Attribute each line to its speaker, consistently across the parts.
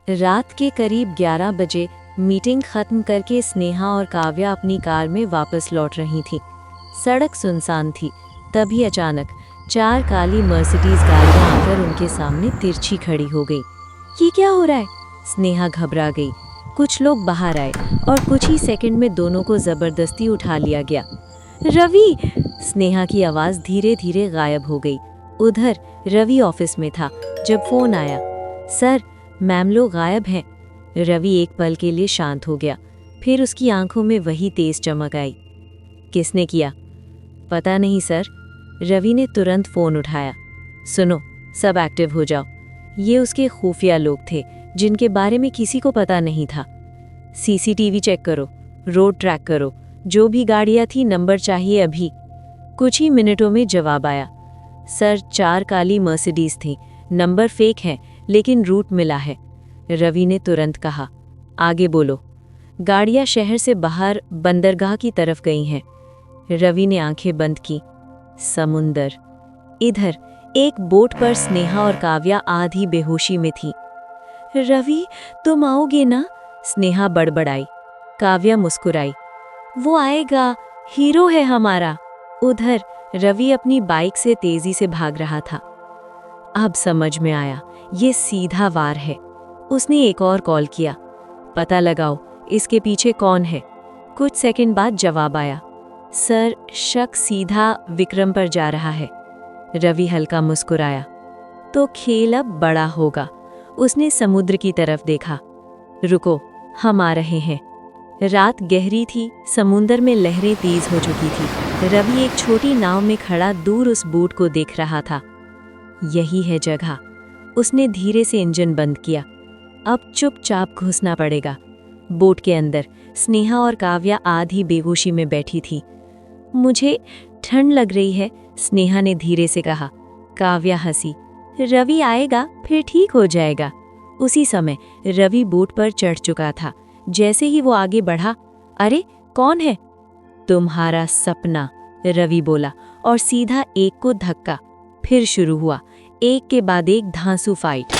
Speaker 1: रात के करीब 11 बजे मीटिंग खत्म करके स्नेहा और काव्या अपनी कार में वापस लौट रही थीं। सड़क सुनसान थी। तभी अचानक 4 काली मर्सिडीज गाड़ियां आकर उनके सामने तिरछी खड़ी हो गई। ये क्या हो रहा है? स्नेहा घबरा गई। कुछ लोग बाहर आए और कुछ ही सेकंड में दोनों को जबरदस्ती उठा लिया गया। रवि! स्नेहा की आवाज धीरे धीरे गायब हो गई। उधर रवि ऑफिस में था जब फोन आया। सर, मैम लोग गायब हैं। रवि एक पल के लिए शांत हो गया, फिर उसकी आंखों में वही तेज चमक आई। किसने किया? पता नहीं सर। रवि ने तुरंत फोन उठाया। सुनो, सब एक्टिव हो जाओ। ये उसके खुफिया लोग थे जिनके बारे में किसी को पता नहीं था। सीसीटीवी चेक करो, रोड ट्रैक करो, जो भी गाड़ियां थी नंबर चाहिए अभी। कुछ ही मिनटों में जवाब आया। सर, 4 काली मर्सिडीज थी, नंबर फेक है लेकिन रूट मिला है। रवि ने तुरंत कहा, आगे बोलो। गाड़ियां शहर से बाहर बंदरगाह की तरफ गई हैं। रवि ने आंखें बंद की। समुंदर। इधर एक बोट पर स्नेहा और काव्या आधी बेहोशी में थी। रवि, तुम आओगे ना? स्नेहा बड़बड़ाई। काव्या मुस्कुराई। वो आएगा, हीरो है हमारा। उधर रवि अपनी बाइक से तेजी से भाग रहा था। अब समझ में आया, ये सीधा वार है। उसने एक और कॉल किया। पता लगाओ इसके पीछे कौन है। कुछ सेकंड बाद जवाब आया। सर, शक सीधा विक्रम पर जा रहा है। रवि हल्का मुस्कुराया। तो खेल अब बड़ा होगा। उसने समुद्र की तरफ देखा। रुको, हम आ रहे हैं। रात गहरी थी, समुद्र में लहरें तेज हो चुकी थी। रवि एक छोटी नाव में खड़ा दूर उस बोट को देख रहा था। यही है जगह। उसने धीरे से इंजन बंद किया। अब चुपचाप घुसना पड़ेगा। बोट के अंदर स्नेहा और काव्या आधी बेहोशी में बैठी थी। मुझे ठंड लग रही है, स्नेहा ने धीरे से कहा। काव्या हंसी। रवि आएगा, फिर ठीक हो जाएगा। उसी समय रवि बोट पर चढ़ चुका था। जैसे ही वो आगे बढ़ा, अरे कौन है? तुम्हारा सपना, रवि बोला और सीधा एक को धक्का। फिर शुरू हुआ, एक के बाद एक धांसू फाइट।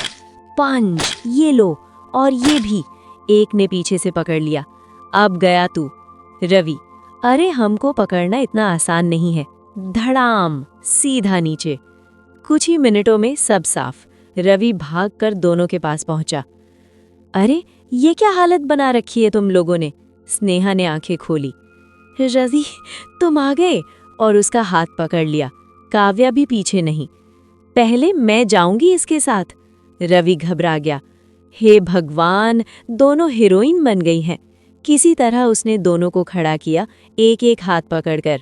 Speaker 1: पंच, ये लो, और ये भी। एक ने पीछे से पकड़ लिया। अब गया तू। रवि, अरे हमको पकड़ना इतना आसान नहीं है। धड़ाम, सीधा नीचे। कुछ ही मिनटों में सब साफ। रवि भागकर दोनों के पास पहुंचा। अरे ये क्या हालत बना रखी है तुम लोगों ने? स्नेहा ने आंखें खोली। रवि, तुम आ गए, और उसका हाथ पकड़ लिया। काव्या भी पीछे नहीं। पहले मैं जाऊंगी इसके साथ। रवि घबरा गया। हे भगवान, दोनों हीरोइन बन गई हैं। किसी तरह उसने दोनों को खड़ा किया, एक एक हाथ पकड़कर।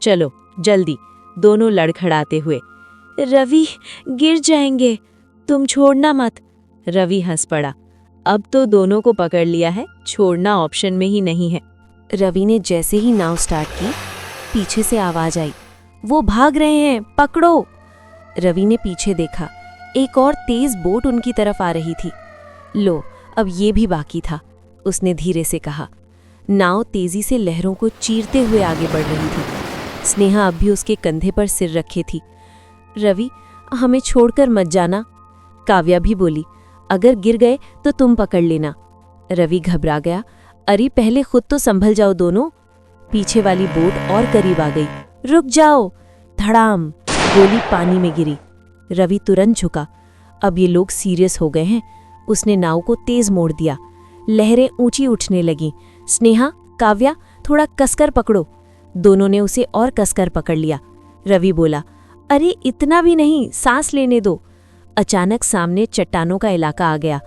Speaker 1: चलो जल्दी, दोनों लड़खड़ाते हुए। रवि, गिर जाएंगे, तुम छोड़ना मत। रवि हंस पड़ा। अब तो दोनों को पकड़ लिया है, छोड़ना ऑप्शन में ही नहीं है। रवि ने जैसे ही नाव स्टार्ट की, पीछे से आवाज आई। वो भाग रहे हैं, पकड़ो। रवि ने पीछे देखा। एक और तेज बोट उनकी तरफ आ रही थी। लो, अब ये भी बाकी था, उसने धीरे से कहा। नाव तेजी से लहरों को चीरते हुए आगे बढ़ रही थी। स्नेहा अब भी उसके कंधे पर सिर रखे थी। रवि, हमें छोड़कर मत जाना। काव्या भी बोली, अगर गिर गए तो तुम पकड़ लेना। रवि घबरा गया। अरे पहले खुद तो संभल जाओ दोनों। पीछे वाली बोट और करीब आ गई। रुक जाओ। धड़ाम, गोली पानी में गिरी। रवि तुरंत झुका। अब ये लोग सीरियस हो गए हैं। उसने नाव को तेज मोड़ दिया। लहरें ऊंची उठने लगीं। स्नेहा, काव्या, थोड़ा कसकर पकड़ो। दोनों ने उसे और कसकर पकड़ लिया। रवि बोला, अरे इतना भी नहीं, सांस लेने दो। अचानक सामने चट्टानों का इलाका आ गया।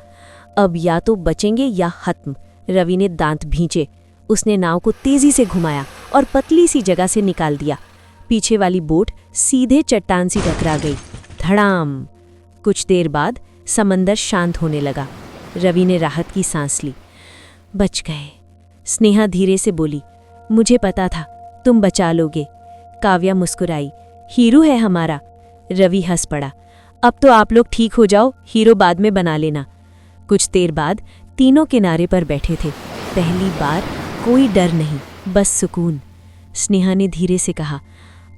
Speaker 1: अब या तो बचेंगे या खत्म। रवि ने दांत भींचे। उसने नाव को तेजी से घुमाया और पतली सी जगह से निकाल दिया। पीछे वाली बोट सीधे चट्टान से टकरा गई। धड़ाम। कुछ देर बाद समंदर शांत होने लगा। रवि ने राहत की सांस ली। बच गए, स्नेहा धीरे से बोली। मुझे पता था तुम बचा लोगे। काव्या मुस्कुराई। हीरो है हमारा। रवि हंस पड़ा। अब तो आप लोग ठीक हो जाओ, हीरो बाद में बना लेना। कुछ देर बाद तीनों किनारे पर बैठे थे। पहली बार कोई डर नहीं, बस सुकून। स्नेहा ने धीरे से कहा,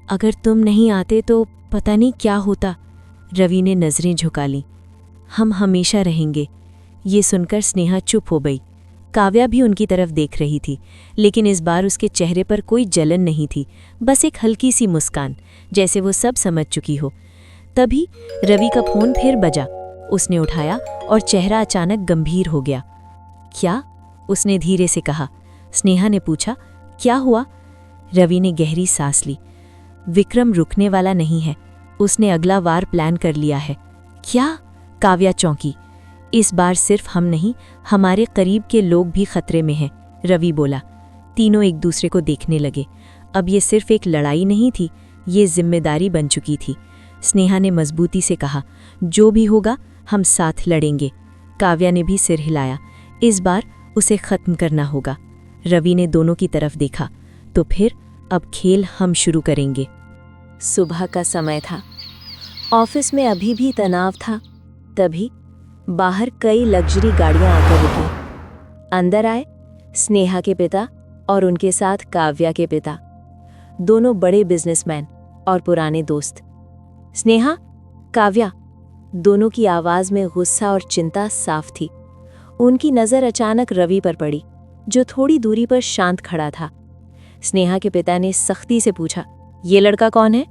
Speaker 1: अगर तुम नहीं आते तो पता नहीं क्या होता। रवि ने नजरें झुका लीं। हम हमेशा रहेंगे। ये सुनकर स्नेहा चुप हो गई। काव्या भी उनकी तरफ देख रही थी, लेकिन इस बार उसके चेहरे पर कोई जलन नहीं थी, बस एक हल्की सी मुस्कान, जैसे वो सब समझ चुकी हो। तभी रवि का फोन फिर बजा। उसने उठाया और चेहरा अचानक गंभीर हो गया। क्या? उसने धीरे से कहा। स्नेहा ने पूछा, क्या हुआ? रवि ने गहरी सांस ली। विक्रम रुकने वाला नहीं है, उसने अगला वार प्लान कर लिया है। क्या? काव्या चौंकी। इस बार सिर्फ हम नहीं, हमारे करीब के लोग भी खतरे में हैं, रवि बोला। तीनों एक दूसरे को देखने लगे। अब ये सिर्फ एक लड़ाई नहीं थी, ये जिम्मेदारी बन चुकी थी। स्नेहा ने मजबूती से कहा, जो भी होगा हम साथ लड़ेंगे। काव्या ने भी सिर हिलाया। इस बार उसे खत्म करना होगा। रवि ने दोनों की तरफ देखा। तो फिर अब खेल हम शुरू करेंगे। सुबह का समय था। ऑफिस में अभी भी तनाव था। तभी बाहर कई लग्जरी गाड़ियां आकर रुकी। अंदर आए स्नेहा के पिता और उनके साथ काव्या के पिता, दोनों बड़े बिजनेसमैन और पुराने दोस्त। स्नेहा, काव्या, दोनों की आवाज में गुस्सा और चिंता साफ थी। उनकी नजर अचानक रवि पर पड़ी, जो थोड़ी दूरी पर शांत खड़ा था। स्नेहा के पिता ने सख्ती से पूछा, ये लड़का कौन है?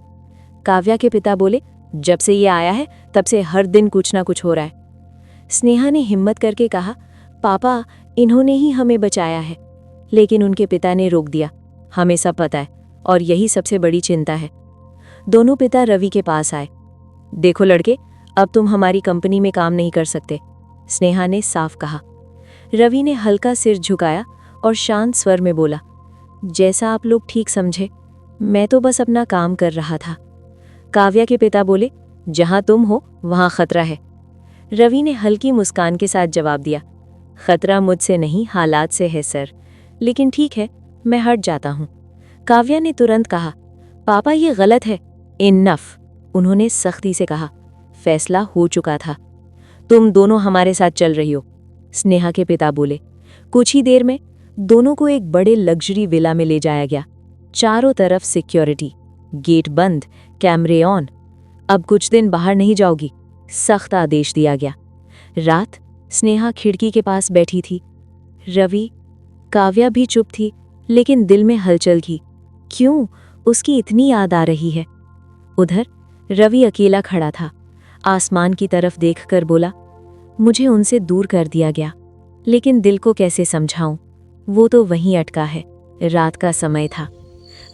Speaker 1: काव्या के पिता बोले, जब से ये आया है तब से हर दिन कुछ ना कुछ हो रहा है। स्नेहा ने हिम्मत करके कहा, पापा, इन्होंने ही हमें बचाया है। लेकिन उनके पिता ने रोक दिया, हमें सब पता है और यही सबसे बड़ी चिंता है। दोनों पिता रवि के पास आए। देखो लड़के, अब तुम हमारी कंपनी में काम नहीं कर सकते, स्नेहा ने साफ कहा। रवि ने हल्का सिर झुकाया और शांत स्वर में बोला, जैसा आप लोग ठीक समझे, मैं तो बस अपना काम कर रहा था। काव्या के पिता बोले, जहां तुम हो वहां खतरा है। रवि ने हल्की मुस्कान के साथ जवाब दिया, खतरा मुझसे नहीं, हालात से है सर, लेकिन ठीक है, मैं हट जाता हूं। काव्या ने तुरंत कहा, पापा ये गलत है। इनफ, उन्होंने सख्ती से कहा। फैसला हो चुका था, तुम दोनों हमारे साथ चल रही हो, स्नेहा के पिता बोले। कुछ ही देर में दोनों को एक बड़े लग्जरी विला में ले जाया गया। चारों तरफ सिक्योरिटी, गेट बंद, कैमरे ऑन। अब कुछ दिन बाहर नहीं जाओगी, सख्त आदेश दिया गया। रात स्नेहा खिड़की के पास बैठी थी। रवि, काव्या भी चुप थी, लेकिन दिल में हलचल थी। क्यों उसकी इतनी याद आ रही है? उधर रवि अकेला खड़ा था। आसमान की तरफ देखकर बोला, मुझे उनसे दूर कर दिया गया, लेकिन दिल को कैसे समझाऊं, वो तो वहीं अटका है। रात का समय था।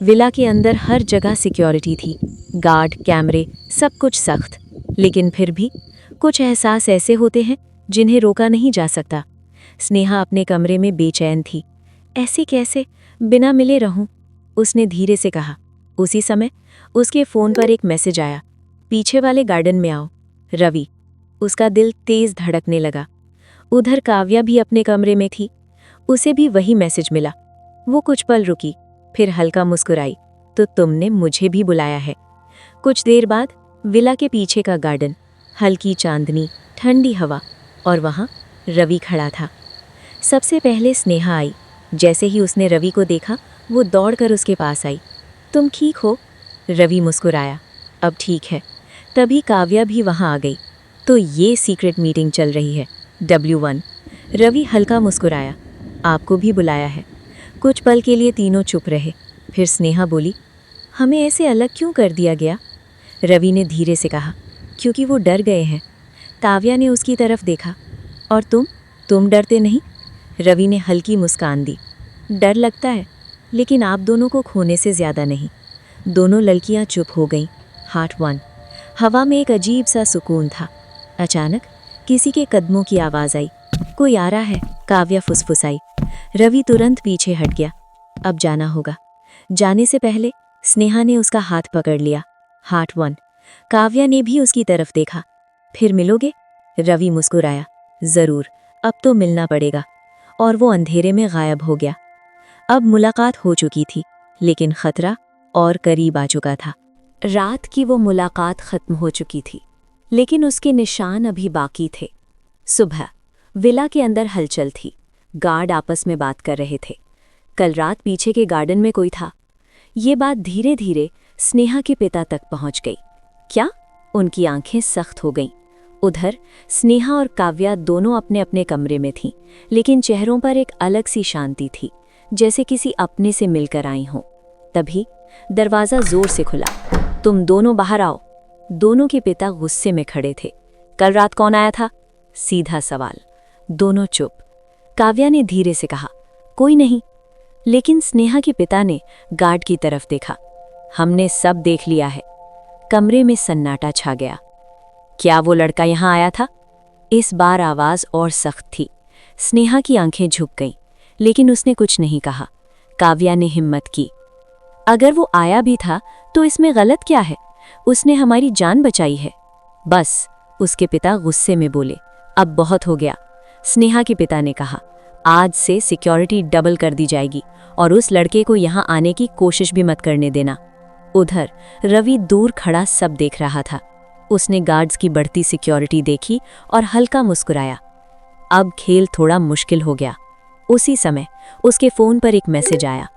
Speaker 1: विला के अंदर हर जगह सिक्योरिटी थी, गार्ड, कैमरे, सब कुछ सख्त। लेकिन फिर भी कुछ एहसास ऐसे होते हैं जिन्हें रोका नहीं जा सकता। स्नेहा अपने कमरे में बेचैन थी। ऐसे कैसे बिना मिले रहूं, उसने धीरे से कहा। उसी समय उसके फोन पर एक मैसेज आया, पीछे वाले गार्डन में आओ। रवि, उसका दिल तेज धड़कने लगा। उधर काव्या भी अपने कमरे में थी, उसे भी वही मैसेज मिला। वो कुछ पल रुकी, फिर हल्का मुस्कुराई, तो तुमने मुझे भी बुलाया है। कुछ देर बाद विला के पीछे का गार्डन, हल्की चांदनी, ठंडी हवा, और वहां रवि खड़ा था। सबसे पहले स्नेहा आई। जैसे ही उसने रवि को देखा, वो दौड़कर उसके पास आई। तुम ठीक हो? रवि मुस्कुराया, अब ठीक है। तभी काव्या भी वहां आ गई। तो ये सीक्रेट मीटिंग चल रही है, W1। रवि हल्का मुस्कुराया, आपको भी बुलाया है। कुछ पल के लिए तीनों चुप रहे। फिर स्नेहा बोली, हमें ऐसे अलग क्यों कर दिया गया? रवि ने धीरे से कहा, क्योंकि वो डर गए हैं। काव्या ने उसकी तरफ देखा, और तुम डरते नहीं? रवि ने हल्की मुस्कान दी। डर लगता है, लेकिन आप दोनों को खोने से ज़्यादा नहीं। दोनों लड़कियां चुप हो गईं। हार्ट 1। हवा में एक अजीब सा सुकून था। अचानक किसी के कदमों की आवाज़ आई। कोई आ रहा है, काव्या फुसफुसाई। रवि तुरंत पीछे हट गया। अब जाना होगा। जाने से पहले स्नेहा ने उसका हाथ पकड़ लिया। हार्ट 1। काव्या ने भी उसकी तरफ देखा। फिर मिलोगे? रवि मुस्कुराया, ज़रूर, अब तो मिलना पड़ेगा। और वो अंधेरे में गायब हो गया। अब मुलाकात हो चुकी थी, लेकिन खतरा और करीब आ चुका था। रात की वो मुलाकात खत्म हो चुकी थी, लेकिन उसके निशान अभी बाकी थे। सुबह विला के अंदर हलचल थी। गार्ड आपस में बात कर रहे थे। कल रात पीछे के गार्डन में कोई था। ये बात धीरे धीरे स्नेहा के पिता तक पहुंच गई। क्या? उनकी आंखें सख्त हो गईं। उधर स्नेहा और काव्या दोनों अपने अपने कमरे में थीं, लेकिन चेहरों पर एक अलग सी शांति थी, जैसे किसी अपने से मिलकर आई हों। तभी दरवाज़ा जोर से खुला। तुम दोनों बाहर आओ। दोनों के पिता गुस्से में खड़े थे। कल रात कौन आया था? सीधा सवाल। दोनों चुप। काव्या ने धीरे से कहा, कोई नहीं। लेकिन स्नेहा के पिता ने गार्ड की तरफ देखा। हमने सब देख लिया है। कमरे में सन्नाटा छा गया। क्या वो लड़का यहाँ आया था? इस बार आवाज और सख्त थी। स्नेहा की आंखें झुक गईं, लेकिन उसने कुछ नहीं कहा। काव्या ने हिम्मत की, अगर वो आया भी था तो इसमें गलत क्या है? उसने हमारी जान बचाई है। बस, उसके पिता गुस्से में बोले। अब बहुत हो गया। स्नेहा के पिता ने कहा, आज से सिक्योरिटी डबल कर दी जाएगी और उस लड़के को यहाँ आने की कोशिश भी मत करने देना। उधर रवि दूर खड़ा सब देख रहा था। उसने गार्ड्स की बढ़ती सिक्योरिटी देखी और हल्का मुस्कुराया। अब खेल थोड़ा मुश्किल हो गया। उसी समय उसके फोन पर एक मैसेज आया।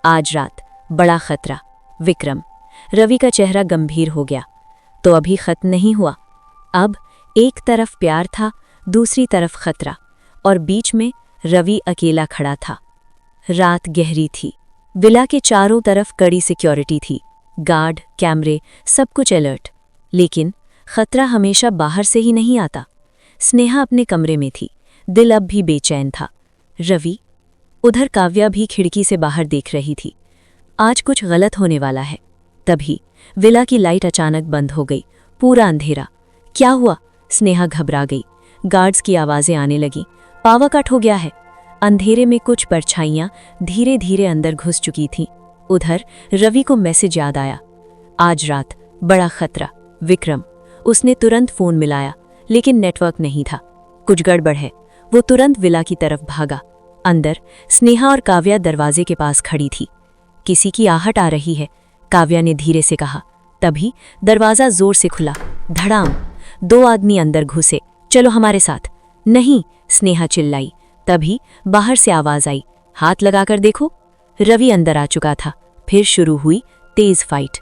Speaker 1: आज रात बड़ा खतरा, विक्रम। रवि का चेहरा गंभीर हो गया। तो अभी खत्म नहीं हुआ। अब एक तरफ प्यार था, दूसरी तरफ खतरा, और बीच में रवि अकेला खड़ा था। रात गहरी थी। विला के चारों तरफ कड़ी सिक्योरिटी थी, गार्ड, कैमरे, सब कुछ अलर्ट। लेकिन खतरा हमेशा बाहर से ही नहीं आता। स्नेहा अपने कमरे में थी, दिल अब भी बेचैन था। रवि। उधर काव्या भी खिड़की से बाहर देख रही थी। आज कुछ गलत होने वाला है। तभी विला की लाइट अचानक बंद हो गई। पूरा अंधेरा। क्या हुआ? स्नेहा घबरा गई। गार्ड्स की आवाजें आने लगी। पावर कट हो गया है। अंधेरे में कुछ परछाइयां धीरे धीरे अंदर घुस चुकी थीं। उधर रवि को मैसेज याद आया। आज रात बड़ा खतरा, विक्रम। उसने तुरंत फोन मिलाया, लेकिन नेटवर्क नहीं था। कुछ गड़बड़ है। वो तुरंत विला की तरफ भागा। अंदर स्नेहा और काव्या दरवाजे के पास खड़ी थी। किसी की आहट आ रही है, काव्या ने धीरे से कहा। तभी दरवाजा जोर से खुला। धड़ाम। 2 आदमी अंदर घुसे। चलो हमारे साथ। नहीं, स्नेहा चिल्लाई। तभी बाहर से आवाज आई, हाथ लगाकर देखो। रवि अंदर आ चुका था। फिर शुरू हुई तेज फाइट।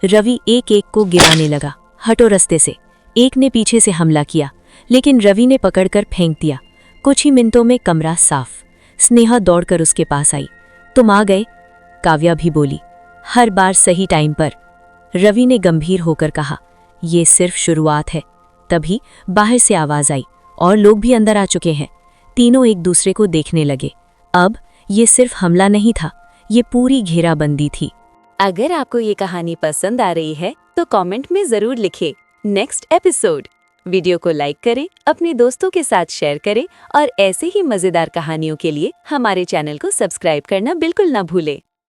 Speaker 1: रवि एक एक को गिराने लगा। हटो रास्ते से। एक ने पीछे से हमला किया, लेकिन रवि ने पकड़कर फेंक दिया। कुछ ही मिनटों में कमरा साफ। स्नेहा दौड़कर उसके पास आई। तुम आ गए? काव्या भी बोली, हर बार सही टाइम पर। रवि ने गंभीर होकर कहा, ये सिर्फ शुरुआत है। तभी बाहर से आवाज आई, और लोग भी अंदर आ चुके हैं। तीनों एक दूसरे को देखने लगे। अब ये सिर्फ हमला नहीं था, ये पूरी घेराबंदी थी।
Speaker 2: अगर आपको ये कहानी पसंद आ रही है तो कमेंट में जरूर लिखें नेक्स्ट एपिसोड। वीडियो को लाइक करें, अपने दोस्तों के साथ शेयर करें और ऐसे ही मजेदार कहानियों के लिए हमारे चैनल को सब्सक्राइब करना बिल्कुल ना भूलें।